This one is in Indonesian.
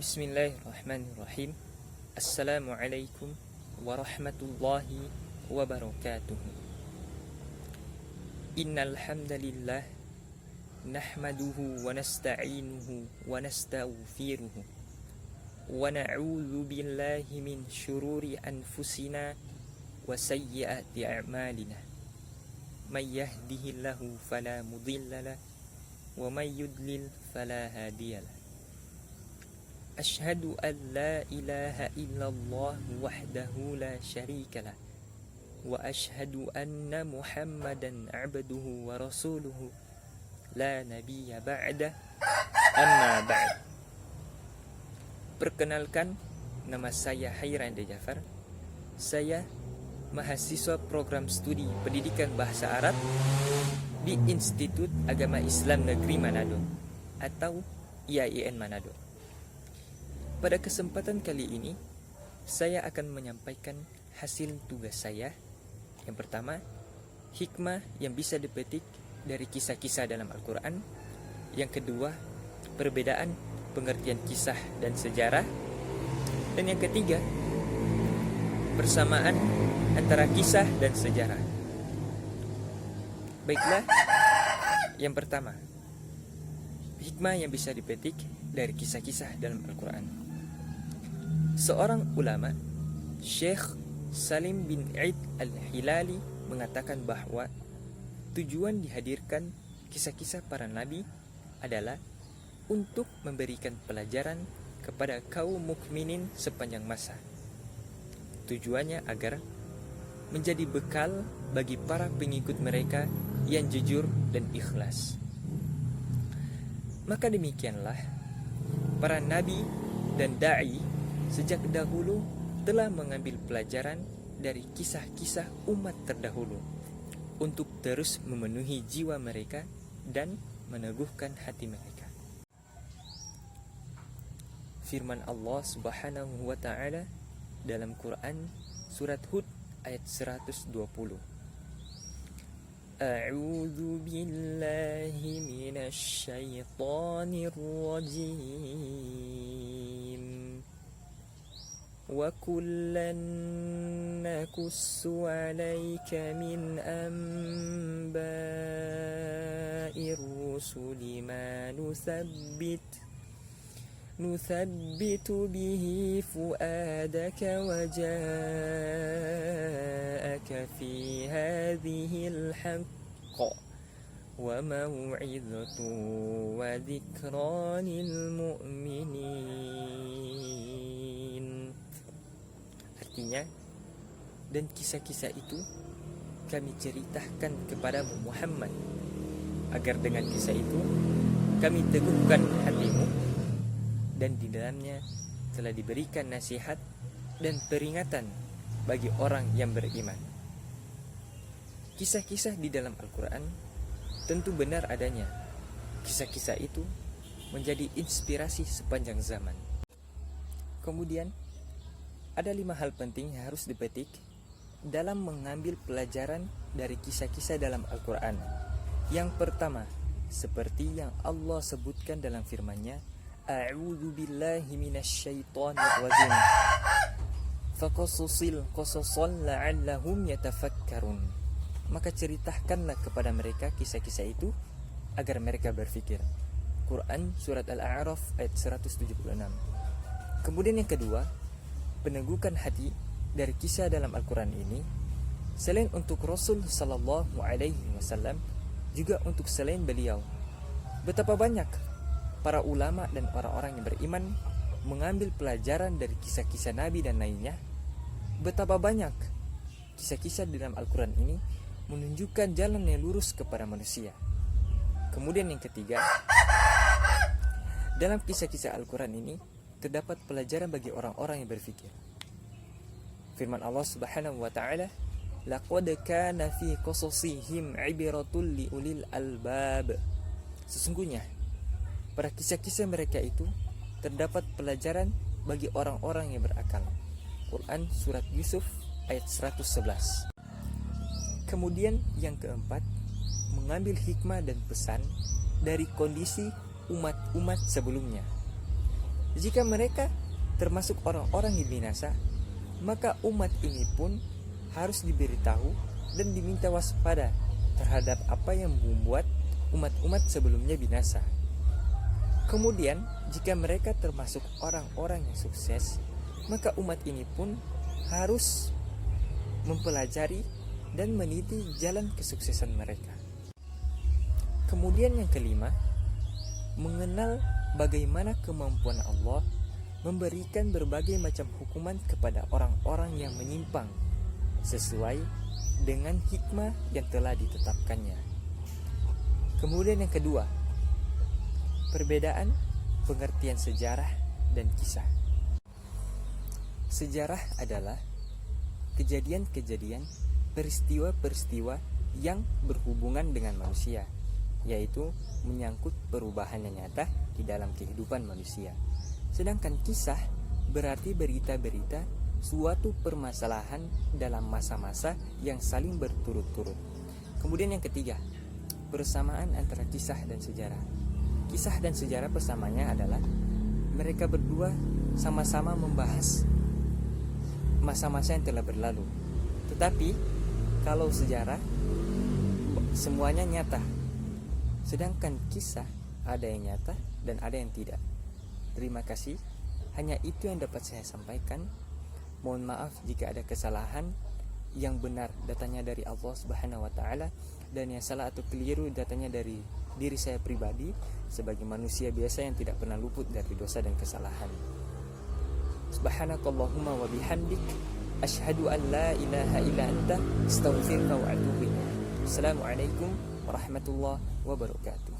Bismillahirrahmanirrahim. Assalamualaikum warahmatullahi wabarakatuh. Innal hamdalillah nahmaduhu wa nasta'inuhu wa nastaghfiruhu wa na'udzu billahi min syururi anfusina wa sayyiati a'malina. May yahdihillahu fala mudhillalah wa may yudlil fala hadiyalah. Ashhadu an la ilaha illallah wahdahu la syarika lah wa ashhadu anna Muhammadan abduhu wa rasuluhu la nabiyya ba'da amma ba'd. Perkenalkan, nama saya Hairanda Jafar. Saya mahasiswa program studi pendidikan bahasa Arab di Institut Agama Islam Negeri Manado atau IAIN Manado. Pada kesempatan kali ini, saya akan menyampaikan hasil tugas saya. Yang pertama, hikmah yang bisa dipetik dari kisah-kisah dalam Al-Quran. Yang kedua, perbedaan pengertian kisah dan sejarah. Dan yang ketiga, persamaan antara kisah dan sejarah. Baiklah, yang pertama, hikmah yang bisa dipetik dari kisah-kisah dalam Al-Quran. Seorang ulama, Syekh Salim bin Eid Al-Hilali, mengatakan bahwa tujuan dihadirkan kisah-kisah para nabi adalah untuk memberikan pelajaran kepada kaum mukminin sepanjang masa. Tujuannya agar menjadi bekal bagi para pengikut mereka yang jujur dan ikhlas. Maka demikianlah para nabi dan da'i sejak dahulu telah mengambil pelajaran dari kisah-kisah umat terdahulu untuk terus memenuhi jiwa mereka dan meneguhkan hati mereka. Firman Allah Subhanahu wa taala dalam Quran surat Hud ayat 120. A'udzu billahi minasy syaithanir rajim. وَكُلًّا نَّقُصُّ عَلَيْكَ مِنْ أَنبَاءِ الرُّسُلِ مَا نُثَبِّتُ بِهِ فُؤَادَكَ وَجَاءَكَ فِي هَٰذِهِ الْحَقُّ وَمَوْعِظَةٌ وَذِكْرَىٰ لِلْمُؤْمِنِينَ. Artinya, dan kisah-kisah itu kami ceritakan kepadamu Muhammad, agar dengan kisah itu kami teguhkan hatimu, dan di dalamnya telah diberikan nasihat dan peringatan bagi orang yang beriman. Kisah-kisah di dalam Al-Quran tentu benar adanya. Kisah-kisah itu menjadi inspirasi sepanjang zaman. Kemudian ada 5 hal penting yang harus dipetik dalam mengambil pelajaran dari kisah-kisah dalam Al-Quran. Yang pertama, seperti yang Allah sebutkan dalam firman-Nya, A'udzu billahi minasyaitonir rajim. Faqasussil qasasal la'allahum yatafakkarun. Maka ceritakanlah kepada mereka kisah-kisah itu agar mereka berfikir. Quran surat Al-A'raf ayat 176. Kemudian yang kedua, peneguhkan hati dari kisah dalam Al-Quran ini selain untuk Rasul sallallahu alaihi wasallam, juga untuk selain beliau. Betapa banyak para ulama dan orang-orang yang beriman mengambil pelajaran dari kisah-kisah Nabi dan lainnya. Betapa banyak kisah-kisah di dalam Al-Quran ini menunjukkan jalan yang lurus kepada manusia. Kemudian yang ketiga, dalam kisah-kisah Al-Quran ini terdapat pelajaran bagi orang-orang yang berfikir. Firman Allah Subhanahu wa taala, laqad kana fi qasasihim ibratul liulil albab. Sesungguhnya pada kisah-kisah mereka itu terdapat pelajaran bagi orang-orang yang berakal. Quran surat Yusuf ayat 111. Kemudian yang keempat, mengambil hikmah dan pesan dari kondisi umat-umat sebelumnya. Jika mereka termasuk orang-orang yang binasa, maka umat ini pun harus diberitahu dan diminta waspada terhadap apa yang membuat umat-umat sebelumnya binasa. Kemudian, jika mereka termasuk orang-orang yang sukses, maka umat ini pun harus mempelajari dan meniti jalan kesuksesan mereka. Kemudian yang kelima, mengenal bagaimana kemampuan Allah memberikan berbagai macam hukuman kepada orang-orang yang menyimpang sesuai dengan hikmah yang telah ditetapkannya. Kemudian yang kedua, perbedaan pengertian sejarah dan kisah. Sejarah adalah kejadian-kejadian, peristiwa-peristiwa yang berhubungan dengan manusia, yaitu menyangkut perubahan yang nyata di dalam kehidupan manusia. Sedangkan kisah berarti berita-berita suatu permasalahan dalam masa-masa yang saling berturut-turut. Kemudian yang ketiga, persamaan antara kisah dan sejarah. Kisah dan sejarah persamaannya adalah mereka berdua sama-sama membahas masa-masa yang telah berlalu. Tetapi kalau sejarah semuanya nyata, sedangkan kisah ada yang nyata dan ada yang tidak. Terima kasih, hanya itu yang dapat saya sampaikan. Mohon maaf jika ada kesalahan. Yang benar datanya dari Allah Subhanahu wa taala, dan yang salah atau keliru datanya dari diri saya pribadi sebagai manusia biasa yang tidak pernah luput dari dosa dan kesalahan. Subhanakallahumma wa bihamdik, asyhadu an la ilaha illa anta, astaghfiruka wa atubu ilaik. Assalamualaikum warahmatullahi wabarakatuh.